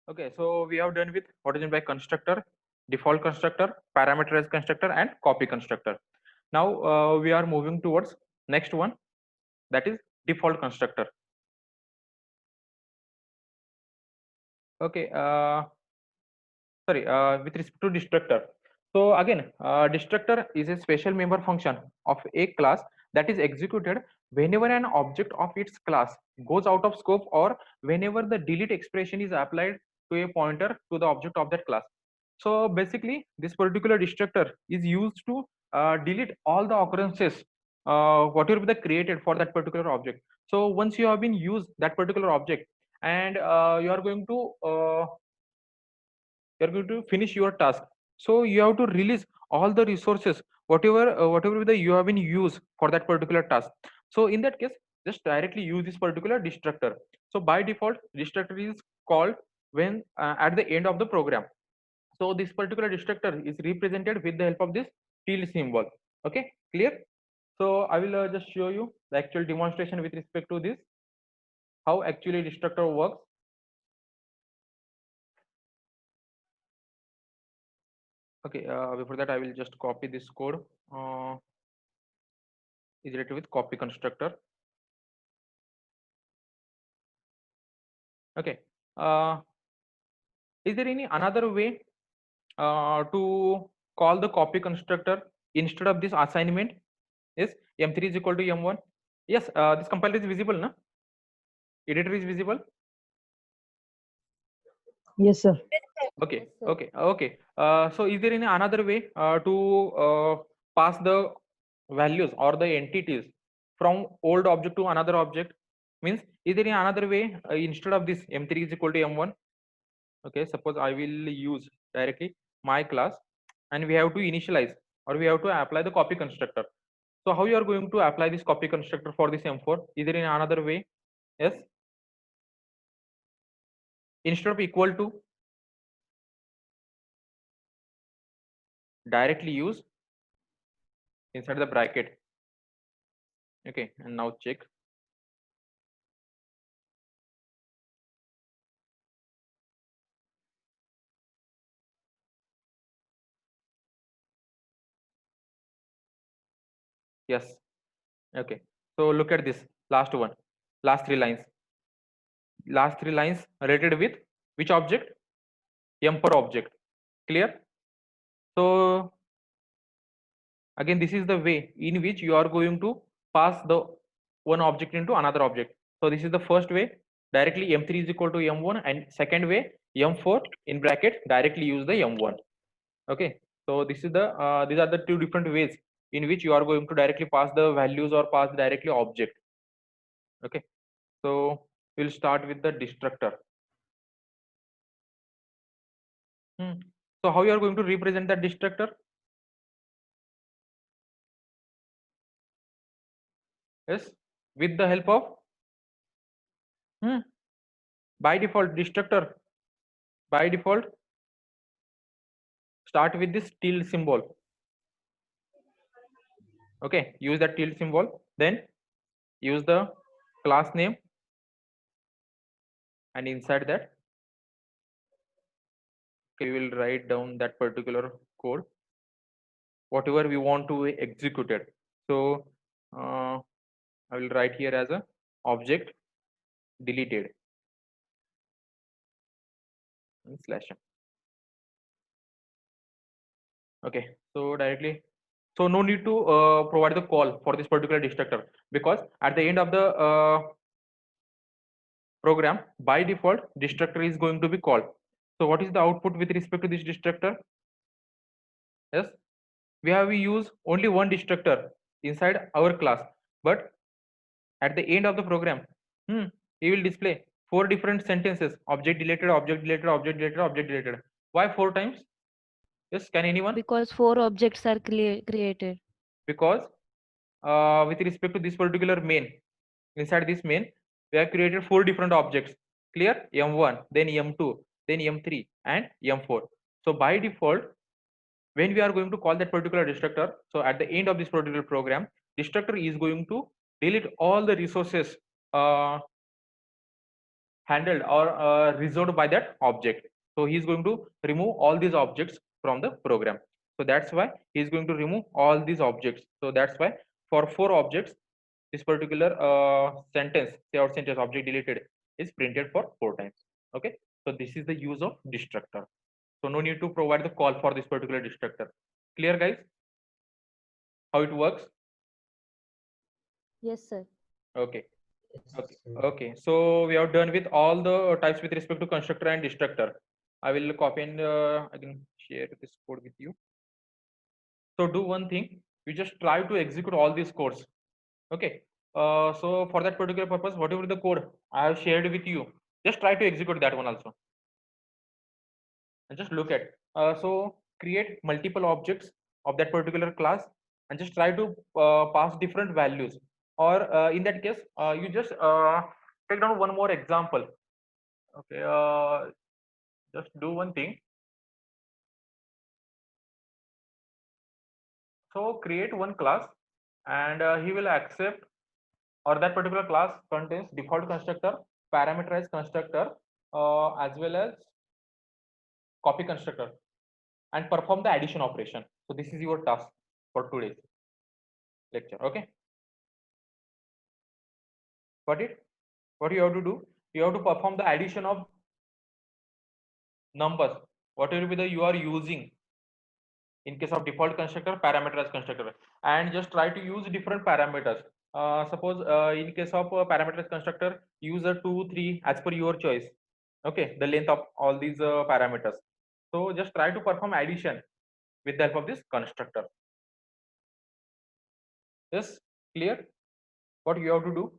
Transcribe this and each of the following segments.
Okay, so we have done with what is meant by constructor, default constructor, parameterized constructor, and copy constructor. Now we are moving towards next one, that is default constructor. Okay, sorry, with respect to destructor. So again, destructor is a special member function of a class that is executed whenever an object of its class goes out of scope or whenever the delete expression is applied to a pointer to the object of that class. So basically, this particular destructor is used to delete all the occurrences whatever the created for that particular object. So once you have been used that particular object and you are going to finish your task, so you have to release all the resources whatever the you have been used for that particular task. So in that case, just directly use this particular destructor. So by default, destructor is called when at the end of the program. So this particular destructor is represented with the help of this tilde symbol. Okay, clear? So I will just show you the actual demonstration with respect to this, how actually destructor works. Okay, before that I will just copy this code. Is related with copy constructor. Okay, uh, is there any another way to call the copy constructor instead of this assignment? Yes, m3 is equal to m1. Yes, this compiler is visible, na? Editor is visible. Yes, sir. Okay, okay, okay. So is there any another way to pass the values or the entities from old object to another object? Means, is there any another way instead of this m3 is equal to m1? Okay, suppose I will use directly my class and we have to initialize or we have to apply the copy constructor. So how you are going to apply this copy constructor for this m4? Is there any another way? Yes, instead of equal to, directly use inside the bracket. Okay, and now check. Yes. Okay. So look at this last one, last three lines. Last three lines related with which object? M4 object. Clear? So again, this is the way in which you are going to pass the one object into another object. So this is the first way, directly m3 is equal to m1, and second way m4 in bracket directly use the m1. Okay. So this is the these are the two different ways in which you are going to directly pass the values or pass directly object. Okay. So we'll start with the destructor. So how you are going to represent that destructor? Yes, with the help of by default destructor. By default, start with this tilde symbol. Okay, use that tilde symbol. Then use the class name, and inside that, okay, we will write down that particular code, whatever we want to execute it. So I will write here as a object deleted slash m. Okay, so directly, so no need to provide the call for this particular destructor, because at the end of the program, by default destructor is going to be called. So what is the output with respect to this destructor? Yes, we have used only one destructor inside our class, but at the end of the program, it will display four different sentences: object deleted, object deleted, object deleted, object deleted. Why four times? Yes, can anyone? Because four objects are created. Because with respect to this particular main, inside this main we have created four different objects. Clear? M1, then M2, then M3, and M4. So by default, when we are going to call that particular destructor, so at the end of this particular program, destructor is going to delete all the resources handled or resolved by that object. So he is going to remove all these objects from the program. So that's why he is going to remove all these objects. So that's why for 4 objects, this particular sentence, say out sentence object deleted, is printed for 4 times. Okay, so this is the use of destructor. So no need to provide the call for this particular destructor. Clear, guys? How it works? Yes, sir. Okay. Yes, Okay. sir. Okay. So we are done with all the types with respect to constructor and destructor. I will copy and I can share this code with you. So do one thing. You just try to execute all these codes. Okay. So for that particular purpose, whatever the code I have shared with you, just try to execute that one also. And just look at. So create multiple objects of that particular class and just try to pass different values. Or in that case, you just take down one more example. Okay, just do one thing. So create one class and he will accept, or that particular class contains default constructor, parameterized constructor, as well as copy constructor, and perform the addition operation. So this is your task for today's lecture. Okay. Got it? What you have to do? You have to perform the addition of numbers, whatever be the you are using in case of default constructor, parameterized constructor, and just try to use different parameters. Suppose in case of parameterized constructor, use a 2, 3 as per your choice. Okay, the length of all these parameters. So just try to perform addition with the help of this constructor. Yes, clear? What you have to do?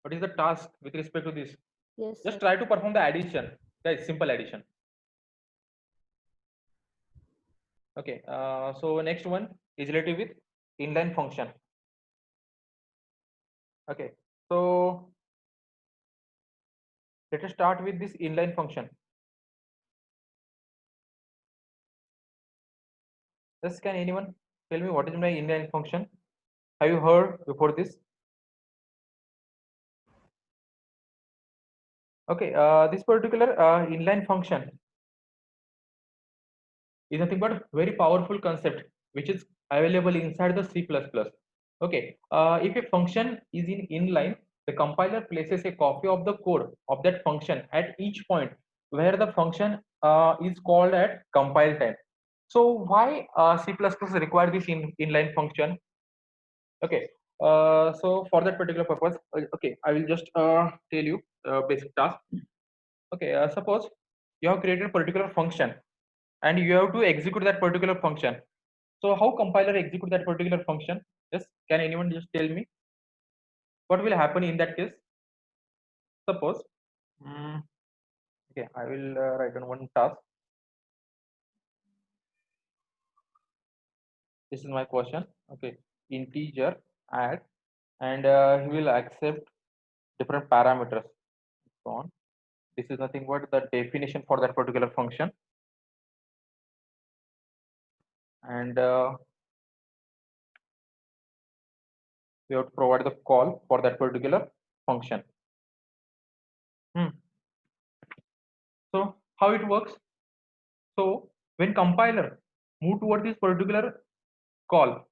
What is the task with respect to this? Yes, Just sir. try to perform the addition. Guys, simple addition. Okay, so next one is related with inline function. Okay, so let us start with this inline function. Yes, can anyone tell me what is my inline function? Have you heard before this? Okay, this particular inline function is nothing but very powerful concept which is available inside the C++. Okay, if a function is in inline, the compiler places a copy of the code of that function at each point where the function is called at compile time. So why C++ require this inline function? Okay, so for that particular purpose, okay, I will just tell you basic task. Okay, suppose you have created a particular function and you have to execute that particular function. So how compiler execute that particular function? Yes, can anyone just tell me what will happen in that case? Suppose, okay, I will write on one task. This is my question. Okay, integer add, and he will accept different parameters. So on. This is nothing but the definition for that particular function, and we have to provide the call for that particular function. So how it works? So when compiler move toward this particular call,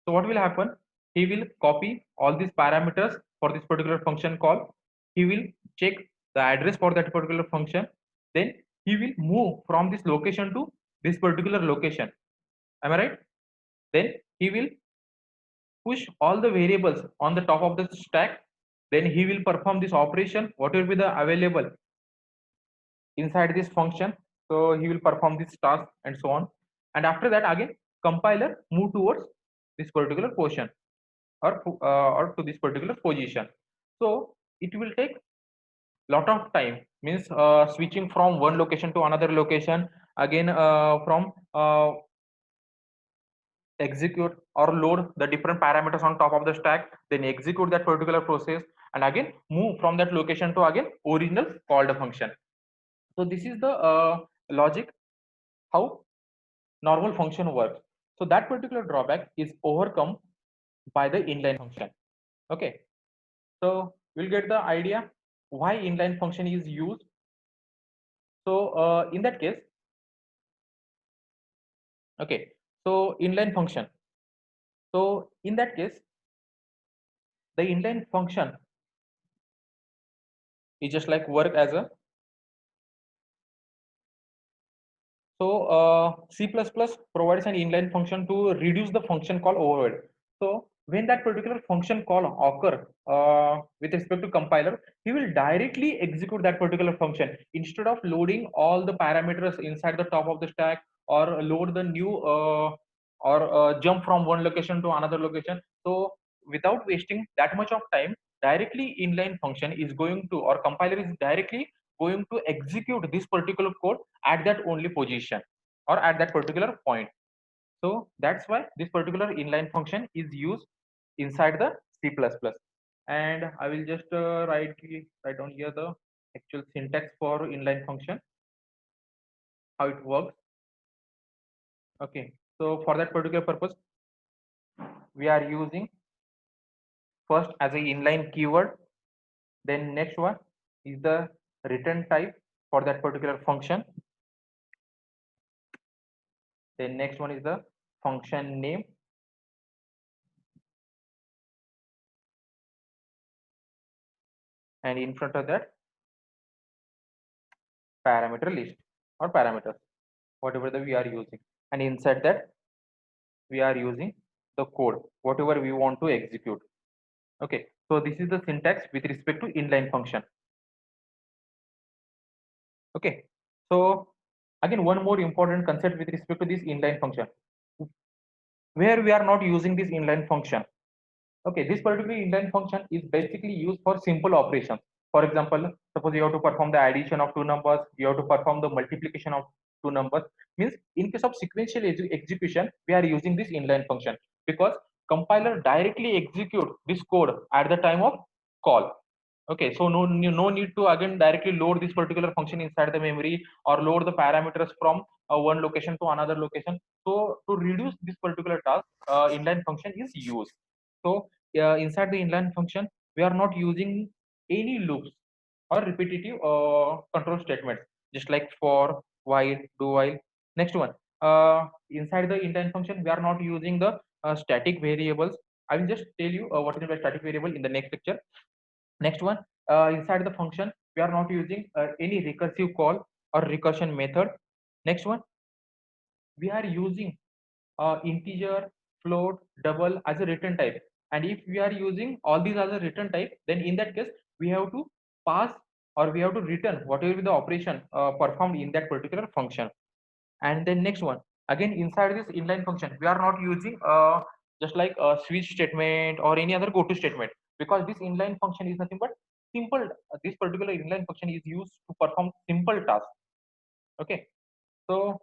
so what will happen? He will copy all these parameters for this particular function call. He will check the address for that particular function. Then he will move from this location to this particular location. Am I right? Then he will push all the variables on the top of the stack. Then he will perform this operation, what will be the available inside this function. So he will perform this task and so on. And after that, again, compiler move towards this particular portion or to this particular position. So it will take lot of time, means switching from one location to another location, again from execute or load the different parameters on top of the stack, then execute that particular process, and again move from that location to again original called function. So this is the logic how normal function works. So that particular drawback is overcome by the inline function. Okay, so You'll get the idea why inline function is used. So in that case, okay, so inline function. So in that case, the inline function is just like work as a, so C++ provides an inline function to reduce the function call overhead. So when that particular function call occur with respect to compiler, he will directly execute that particular function instead of loading all the parameters inside the top of the stack, or load the new or jump from one location to another location. So without wasting that much of time, directly inline function is going to, or compiler is directly going to execute this particular code at that only position or at that particular point. So that's why this particular inline function is used inside the C++. And I will just write down here the actual syntax for inline function, how it works. Okay, so for that particular purpose, we are using first as a inline keyword, then next one is the return type for that particular function, then next one is the function name, and in front of that parameter list or parameters, whatever that we are using, and inside that we are using the code whatever we want to execute. Okay, so this is the syntax with respect to inline function. Okay, so again, one more important concept with respect to this inline function, where we are not using this inline function. Okay, this particular inline function is basically used for simple operations. For example, suppose you have to perform the addition of two numbers, you have to perform the multiplication of two numbers. Means in case of sequential execution, we are using this inline function because compiler directly execute this code at the time of call. Okay, so no need to again directly load this particular function inside the memory or load the parameters from one location to another location. So to reduce this particular task, inline function is used. So inside the inline function, we are not using any loops or repetitive control statements, just like for, while, do while. Next one, inside the inline function, we are not using the static variables. I will just tell you what is the static variable in the next lecture. Next one, inside the function, we are not using any recursive call or recursion method. Next one, we are using integer, float, double as a return type. And if we are using all these as a return type, then in that case, we have to pass or we have to return whatever the operation performed in that particular function. And then next one, again, inside this inline function, we are not using just like a switch statement or any other go to statement, because this inline function is nothing but simple. This particular inline function is used to perform simple tasks. Okay, so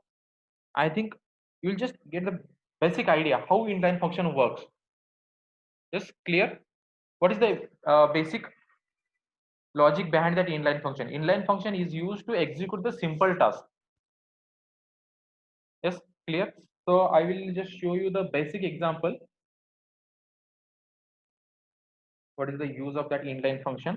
I think you'll just get the basic idea how inline function works. Just clear? What is the basic logic behind that inline function? Inline function is used to execute the simple task. Yes, clear? So I will just show you the basic example. What is the use of that inline function?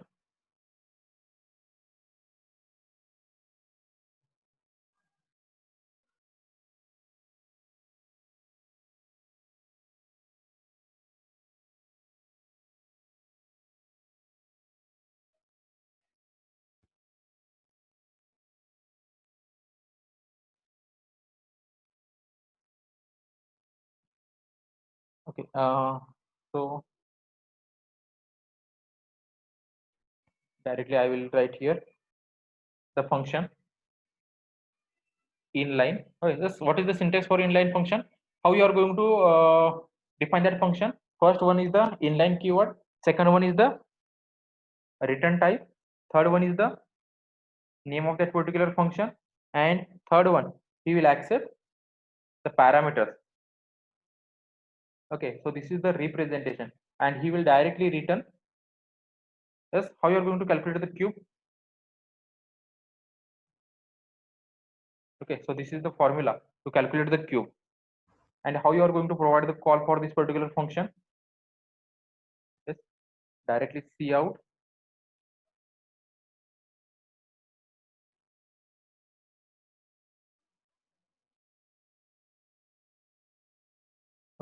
Okay, so directly I will write here the function inline. Okay, this, what is the syntax for inline function? How you are going to define that function? First one is the inline keyword. Second one is the return type. Third one is the name of that particular function. And third one, he will accept the parameters. Okay, so this is the representation, and he will directly return. Yes, how you are going to calculate the cube? Okay, so this is the formula to calculate the cube. And how you are going to provide the call for this particular function? Yes, directly cout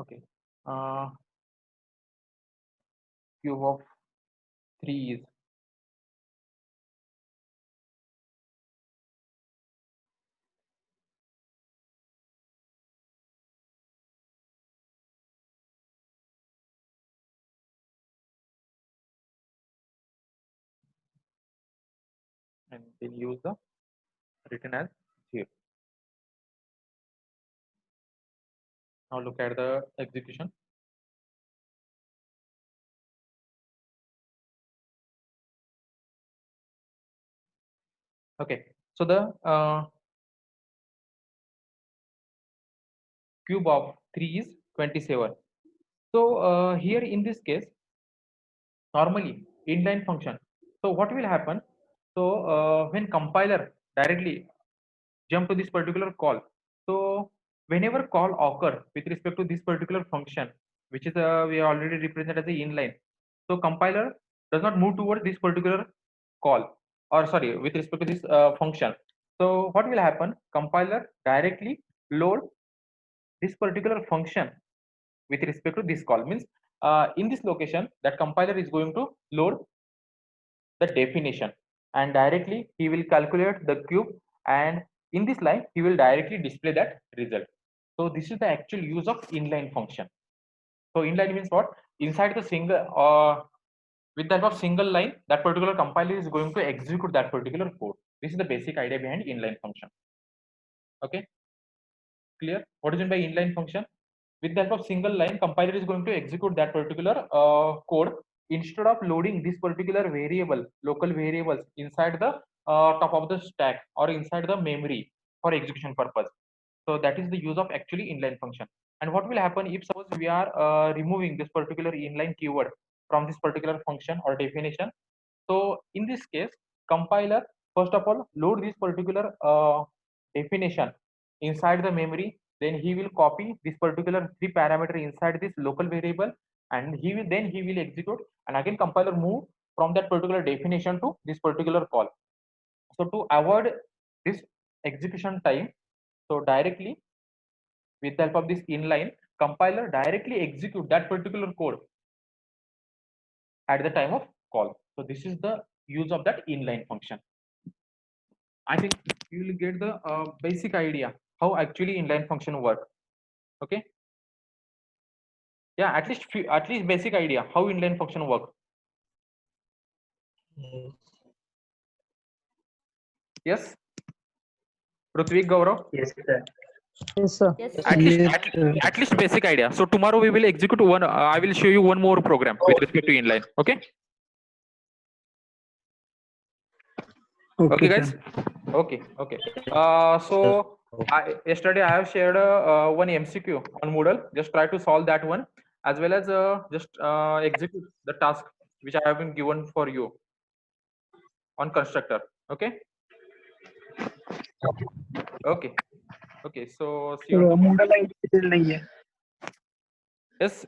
Okay. Cube of 3 is and then use the written as 0. Now look at the execution. Okay, so the cube of 3 is 27. So here in this case, normally inline function. So what will happen? So when compiler directly jump to this particular call, so whenever call occur with respect to this particular function, which is we already represented as the inline. So compiler does not move towards this particular call, or sorry, with respect to this function. So what will happen? Compiler directly load this particular function with respect to this call. Means in this location, that compiler is going to load the definition, and directly he will calculate the cube, and in this line he will directly display that result. So this is the actual use of inline function. So inline means what? Inside the single with the help of single line, that particular compiler is going to execute that particular code. This is the basic idea behind inline function. Okay, clear? What is meant by inline function? With the help of single line, compiler is going to execute that particular code instead of loading this particular variable, local variables inside the top of the stack or inside the memory for execution purpose. So that is the use of actually inline function. And what will happen if suppose we are removing this particular inline keyword from this particular function or definition? So in this case, compiler first of all load this particular definition inside the memory. Then he will copy this particular 3 parameter inside this local variable, and he will execute. And again, compiler move from that particular definition to this particular call. So to avoid this execution time, so directly with the help of this inline, compiler directly execute that particular code at the time of call. So this is the use of that inline function. I think you will get the basic idea how actually inline function work. Okay. Yeah, at least basic idea how inline function work. Yes. Rutvik, Gaurav. Yes, sir. Yes, sir. Yes, At sir. least Yes, at least basic idea. So tomorrow we will execute one. I will show you one more program with respect to inline. Okay. Okay, guys. Okay. Okay. So yesterday I have shared one MCQ on Moodle. Just try to solve that one, as well as just execute the task which I have been given for you on constructor. Okay. Okay. Okay. So see you on tomorrow. Moodle ID नहीं है. Yes.